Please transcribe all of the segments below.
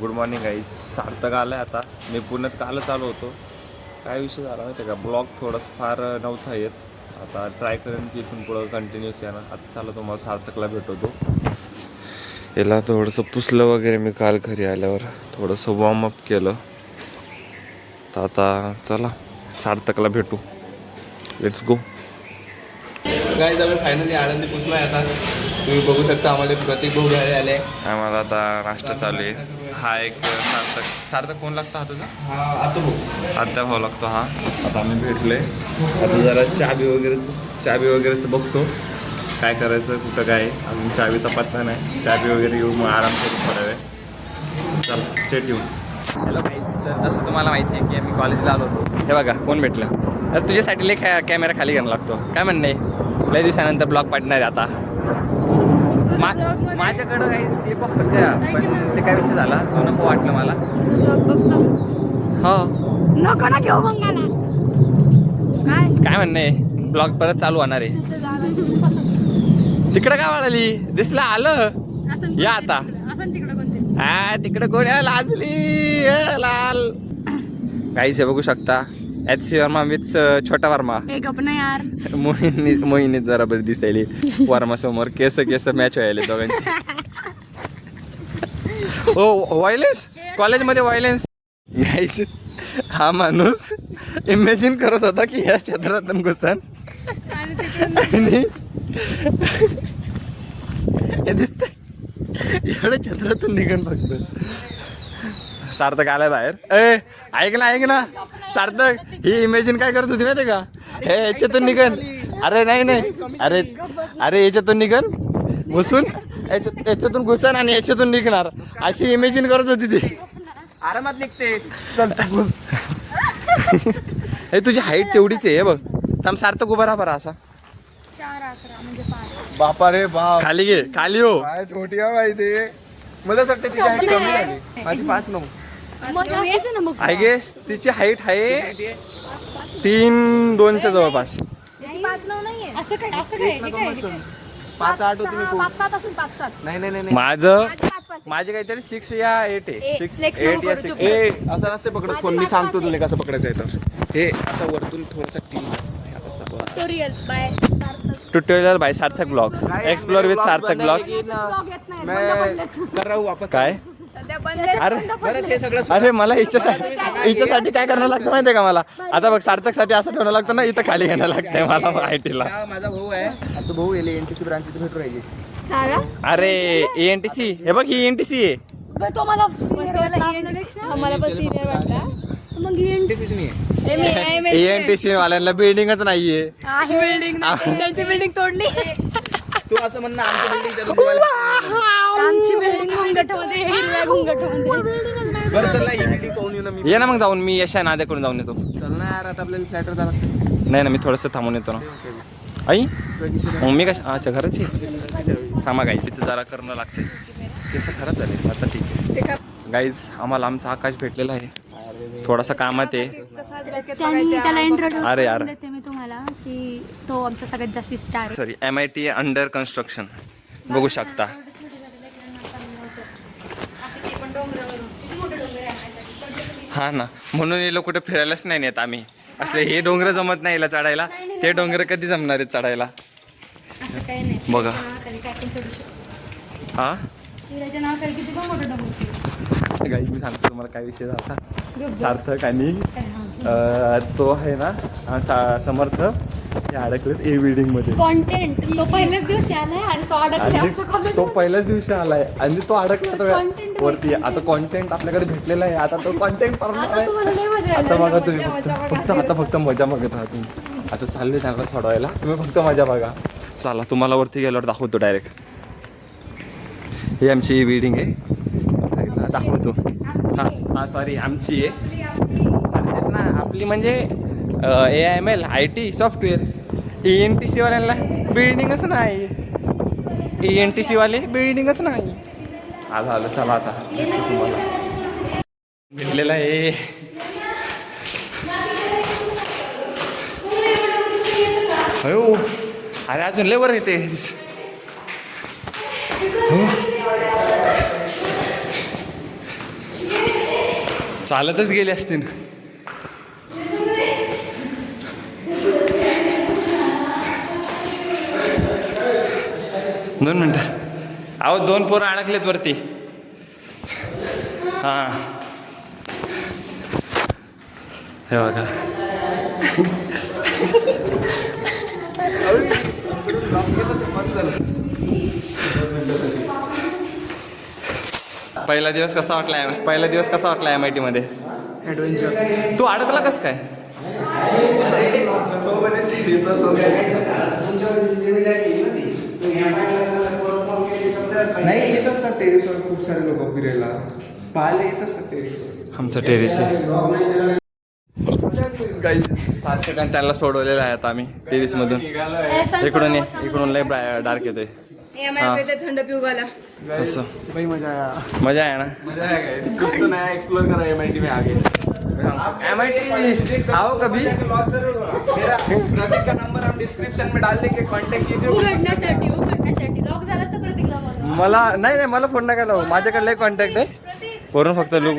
Good morning guys. सार्थक आलं आहे आता. मी पुण्यात कालच आलो होतो. काय विषय झाला माहिती आहे का, ब्लॉग थोडंसं फार नव्हता येत. आता ट्राय करेन की इथून पुढं कंटिन्यूस येणार. आता चालू तुम्हाला सार्थकला भेटवतो. याला थोडंसं पुसलं वगैरे मी काल घरी आल्यावर, थोडंसं वॉर्मअप केलं. तर आता चला सार्थकला भेटू. Let's go. गाईज आम्ही फायनली आळंदी पोचलो आहे. आता तुम्ही बघू शकता आम्हाला प्रतीक भाऊ घरी आले. आम्हाला आता नाश्ता चालू आहे. हा एक सार्थक कोण लागतो हा तुझा? हा आता भाऊ आत्या भाऊ लागतो हा. आता आम्ही भेटलोय. आता जरा चाबी वगैरेचं बघतो काय करायचं, कुठं काय. अजून चावीचा पत्ता नाही. चाबी वगैरे घेऊन मग आराम करू थोड्या वेळ. चला स्टेट येऊन. Hello guys. तर जसं तुम्हाला माहिती आहे की आम्ही कॉलेजला आलो होतो. हे बघा कोण भेटलं. तर तुझ्यासाठी लय कॅमेरा खाली घ्यायला लागतो. काय म्हणणं आहे? लय दिवसानंतर ब्लॉग पाडणार आहे आता. माझ्याकडं काही क्लिप होत्या पण ते काय विषय झाला तो नको वाटलं मला. हो नको ना घेऊ मग मला. काय म्हणणं आहे, ब्लॉग परत चालू होणार आहे. तिकडं काय वळाली दिसलं आलं या आता. हा तिकडं कोण लाजली लाल. काहीच बघू शकता. HC वर्मा विथ छोटा वर्मा. एक अपना यार मोहिनी जरा बरी दिसतायली वर्मा समोर. केस मॅच व्हायले दोघांची. ओ व्हायलेन्स कॉलेजमध्ये व्हायलेन्स. हा माणूस इमॅजिन करत होता की या छत्रातून घुसन आणि हे दिसतंय एवढं छत्रातून निघन फक्त. सार्थक आलाय बाहेर. ऐक ना सार्थक, ही इमेजिन काय करत होती माहिती का? हे याच्यातून निघन. अरे नाही अरे याच्यातून निघन घुसून, याच्यातून घुसन आणि याच्यातून निघणार अशी इमेजिन करत होती ती. आरामात निघते. चल तू घुस. हे तुझी हाईट तेवढीच आहे बघ. थांब सार्थक उभा राहा बरा असा. 4-11 म्हणजे 5. बापा रे बाप. खाली घे खाली हो. काय छोटी आहे बाई ते. मला वाटतं तिची हाईट कमी झाली. माझी 5 नऊ. आय गेस तिची हाईट आहे 3-2च्या जवळपास. 5-9 नाहीये. असं काय 5-8 होती मी. 5-7 असून 5-7. नाही माझे काहीतरी 6 या 8 आहे. 6 flex 8 नको या करू 6. चुप. असं नसते पकडत कोण. मी सांगतो तुला कसं पकडायचं आहे तर. हे असं वरतून थोडंसं टीम असं tutorial by Sarthak. Tutorial by Sarthak blogs. Explore with Sarthak blogs. Blog येत नाही. बंद पडलेत. कर राहू वापस. काय सध्या बंद आहेत. अरे बंद पडलेत. हे सगळं अरे मला हिच्यासाठी काय करावं लागतं माहितीये का मला? आता बघ सार्थकसाठी असं ठेवणं लागतं ना, इथं खाली घेणं लागतंय मला IT ला. हा माझा भाऊ आहे. आता भाऊ येले NTC ब्रांच भेटू राहिली. हा का? अरे ENTC हे बघ ही ENTC आहे. बरं, तो मला senior वाटला. आम्हाला पण सिनियर वाटला. मग NTCच नाही आहे. ENTC वाल्यांना बिल्डिंगच नाहीये. बिल्डिंग त्यांची बिल्डिंग तोडली. तू असं म्हणणं आमची बिल्डिंग चालू ठेवायला. आमची बिल्डिंग घुंगटमध्ये, हिरव्या घुंगटमध्ये. बरं चल ना, ही बिल्डिंग पाहून येऊ ना मी. ये ना मग जाऊन मी यशा नाद्या करून जाऊन येतो. चल ना यार, आता आपल्याला फ्लॅटवर जावं लागतं. नाही ना मी थोडंसं थांबून येतो ना. आई मग मी कशा अच्छा घराची थांबा गाईज तिथं जरा करणं लागते. केस खराब झाले आता ठीक आहे. गाईज आम्हाला आमचा आकाश भेटलेला आहे. थोडासा कामात आहे. त्याला इंट्रोड्यूस अरे यार. देते मी तुम्हाला की तो आमचा सगळ्यात जास्त स्टार आहे. सॉरी MIT अंडर कन्स्ट्रक्शन बघू शकता. हा ना म्हणून हे लोक कुठे फिरायलाच नाही नेत आम्ही. असले हे डोंगर जमत नाही याला चढायला. ते डोंगर कधी जमणार आहेत चढायला असं काही नाही. बघा. हा हिराच्या नावाखाली किती पण मोठं डोंगर. गाईज मी सांगतो तुम्हाला काय विषय झाला. सार्थक आणि तो आहे ना समर्थ हे अडकलेत A बिल्डिंग मध्ये. कॉन्टेंट तो पहिल्याच दिवशी आलाय आणि तो अडकला आमच्या आणि कॉलेज. तो पहिल्याच दिवशी आलाय आणि तो अडकला तो Content वरती. आता कॉन्टेंट आपल्याकडे भेटलेला आहे. आता तो कॉन्टेंट आता तुम्हाला लय मजा आता येणार. बघा तुम्ही मजा, फक्त आता फक्त मजा बघत आहात तुम्ही. आता चालले जागा सोडवायला. तुम्ही फक्त मजा बघा. चला तुम्हाला वरती गेल्यावर दाखवतो डायरेक्ट. ही आमची बिल्डिंग आहे दाखवतो. हा सॉरी आमची आहे. तेच ना आपली म्हणजे AIML IT सॉफ्टवेअर. ENTC वाल्यांना बिल्डिंगच नाही. ENTC वाले बिल्डिंगच नाही. आज आलं चला आता तुम्हाला भेटलेला आहे. अयो अरे अजून लेवर येते. चालतच गेले असतील. दोन मिनटं. अहो 2 पोरं अडकलेत वरती. हा हे बघा. पहिला दिवस कसा वाटला MIT मध्ये? ॲडव्हेंचर. तू अडकला कस काय? नाही येत असतात टेरेसवर खूप सारे लोक फिरायला. पाहायला येत असतात टेरेसवर. आमचं टेरेस आहे. काही 7 सेकंद त्याला सोडवलेलं आहे आता आम्ही टेरेस मधून. इकडून लय डार्क येतोय. थंड पिऊ घाला. असं भाई मजा मजा आहे ना. मजा है गाइस. कुछ तो नया एक्सप्लोर करा MIT में आगे. MIT आओ कभी. मेरा प्रतीक का नंबर हम डिस्क्रिप्शन में डाल देंगे. कांटेक्ट कीजिए. उघडण्यासाठी लॉक झाला तर प्रतीकला बोलवा. मला नाही मला फोन नका लावू. माझ्याकडे लय कॉन्टॅक्ट आहे. वरून फक्त लुक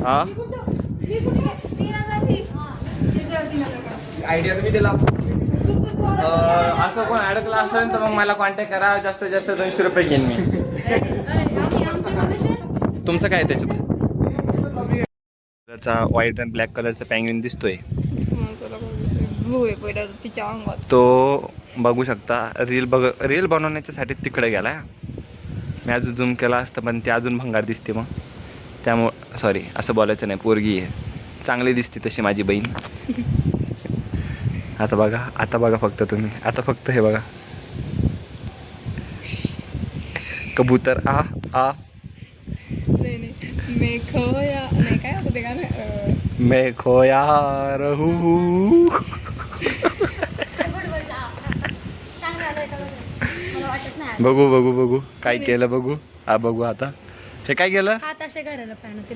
हा आयडिया तुम्ही दिला. असं कोण अडकला असेल तर मग मला कॉन्टॅक्ट करा. जास्तीत जास्त 200 रुपये घेईन मी. तुमचं काय त्याच्यात? व्हाईट अँड ब्लॅक कलरचा पॅंग्विन दिसतोय. तिच्या अंगात तो बघू शकता. रील बनवण्याच्यासाठी तिकडे गेला. मी अजून झूम केला असतं पण ती अजून भंगार दिसते. मग त्यामुळं सॉरी असं बोलायचं नाही. पोरगी आहे चांगली दिसते तशी माझी बहीण. आता बघा फक्त तुम्ही. आता फक्त हे बघा. कबूतर आ मैं खोया नाही काय होतं ते गाणं. मैं खोया रहू. बघू काय केलं बघू. बघू आता हे काय केलं.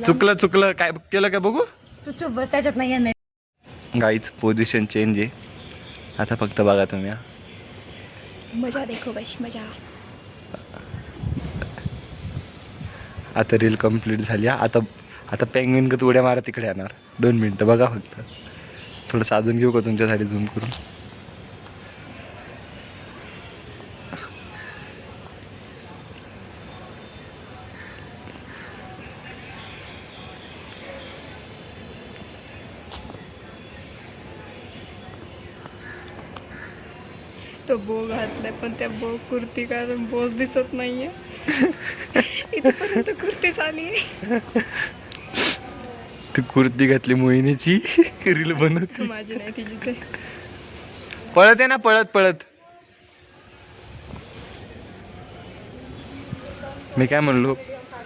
चुकलं काय केलं काय बघू. तू चुप बस त्याच्यात नाही. गाईच पोझिशन चेंज आहे. आता फक्त बघा तुम्ही. मजा देखो बस मजा. आता रील कंप्लीट झाली. आता पेंग्विन का उड्या मारा तिकडे येणार. 2 मिनटं बघा फक्त. थोडंसं अजून घेऊ का तुमच्यासाठी झूम करून. तो बो घातलाय पण त्या कुर्ती कारण बोच दिसत नाहीये. इथपर्यंत कुर्तीच आली आहे. ती कुर्ती घातली मोहिनीची. रील बनवते. माझी नाही तिचीच आहे. पळत आहे ना पळत. मी काय म्हणलो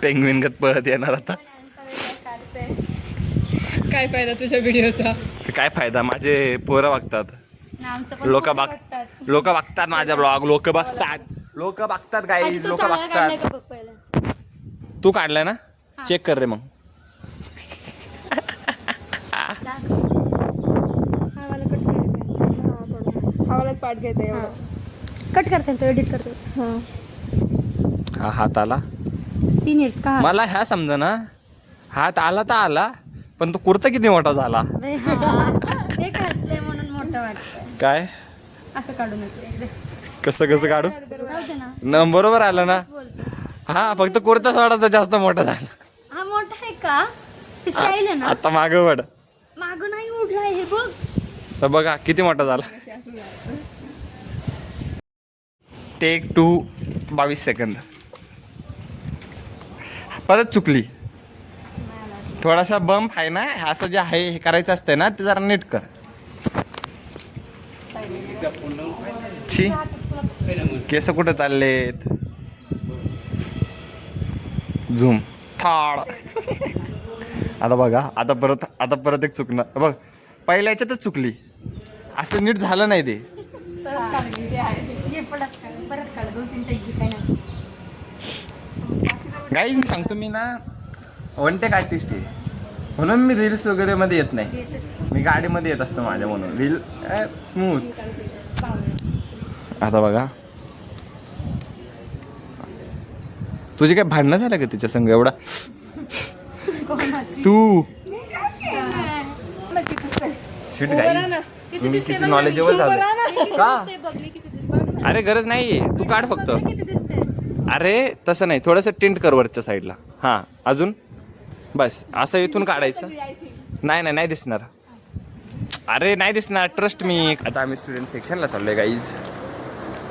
पेंग्विन गत पळत येणार आता. काय फायदा तुझ्या व्हिडिओचा. काय फायदा. माझे पोरं बघतात. लोक बघतात माझा ब्लॉग. लोक बघतात गाईज. लोक बघतात. तू काढलाय ना. चेक कर रे मग. आवालाच पाठ घ्यायचा. कट करते तो एडिट करतो. हा हात आला. सिनियर्स का मला ह्या समजा ना. हात आला तर आला पण तो कुर्ता किती मोठा झाला. ते घातलंय म्हणून मोठं वाटतं. काय असं काढून येते. कसं काढू न. बरोबर आलं ना. हा फक्त कुर्ता थोडासा जास्त मोठा झाला. हा मोठा आहे का. स्टाईल आहे ना. आता मागं वड. मागं नाही उठलाय हे बघ. तर बघा किती मोठा झाला. टेक 2 22 सेकंद. परत चुकली. थोडासा बंप आहे ना. असं जे आहे हे करायचं असतंय ना ते जरा नीट कर. छी केस कुठं चाललेत. झूम थाळ. आता बघा. आता परत एक चुकणार बघ. पहिल्या याच्यातच चुकली. असं नीट झालं नाही ते. गाईज मी सांगतो मी ना वन टेक आर्टिस्ट आहे म्हणून मी रील्स वगैरे मध्ये येत नाही. मी गाडीमध्ये येत असतो माझ्या म्हणून. Reel smooth. आता बघा तुझी काय भांडणं झालं का तिच्या संग. एवढा तू नक्की दिसतंय. शिट उभं राहा गाईज ना. किती तुम्ही दिसतंय किती बघ नॉलेजेबल ना. झालं मी किती का? दिसतंय बघ, मी किती दिसतंय. अरे गरज नाहीये तू काढ फक्त बघ ना किती दिसतंय. अरे तसं नाही थोडंसं टिंट कर वरच्या साईडला हां अजून बस असं इथून काढायचं सगळी, I think. नाही नाही नाही दिसणार अरे नाही दिसणार ट्रस्ट मी आता आम्ही स्टुडंट सेक्शनला चाललोय गाईज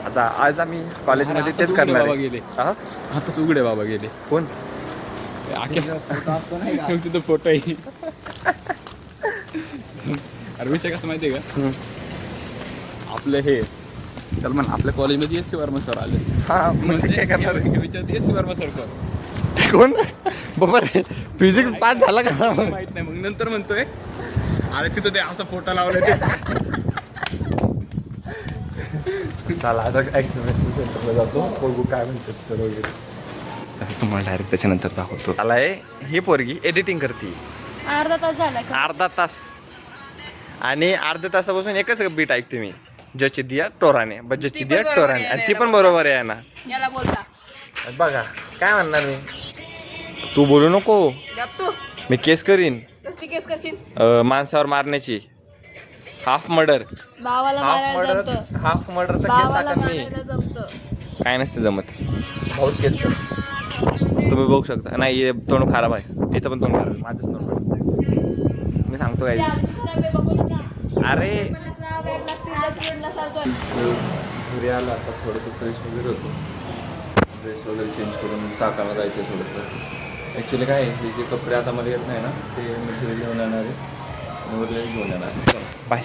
आता आज आम्ही कॉलेजमध्ये तेच करणार बाबा आहे. गेले. हा? आताच उघडे बाबा गेले. कोण तिथं फोटो आहे. अरे विषय कसं माहितीये का आपलं हे तर म्हण आपल्या कॉलेजमध्ये एस सी वर्मा सर आले. हा मग काय करणार विचारत एस सी वर्मा सर कोण कोण बाबा रे फिजिक्स पास झाला का माहित नाही. मग नंतर म्हणतोय अरे तिथं ते असा फोटो लावलाय ते. चला आता ॲक्टिव्हिटी सेंटरला जातो बघू काय म्हणतात सर वगैरे तर तुम्हाला डायरेक्ट त्याच्यानंतर दाखवतो मला ही पोरगी एडिटिंग करते अर्धा तास झाला का? अर्धा तास आणि अर्ध्या तासापासून एकच बीट ऐकते मी ज्याची दिया टोराने ज्याची दिया टोराने आणि ती पण बरोबर आहे ना याला बोलता बघा काय म्हणणार मी तू बोलू नको गप तू. मी केस करीन कसली केस करशील? माणसावर मारण्याची हाफ मर्डर भावाला हाफ मारायला मर्डर जमतं. हाफ मर्डरचा केस भावाला टाकन मी मारायला जमतं. काय नसते जमत भाऊच केस कर तुम्ही बघू शकता नाही हे तोंड खराब आहे इथं पण तोंड खराब आहे माझंच तोंड खराब आहे. मी सांगतो काय अरे घरी आला आता थोडंसं फ्रेश वगैरे होतो ड्रेस वगैरे चेंज करून साकाला जायचं आहे थोडंसं ॲक्च्युली काय हे जे कपडे आता मला येत नाही ना ते मी घरी घेऊन येणार आहे आणि उरलेले घेऊन येणार आहे बाय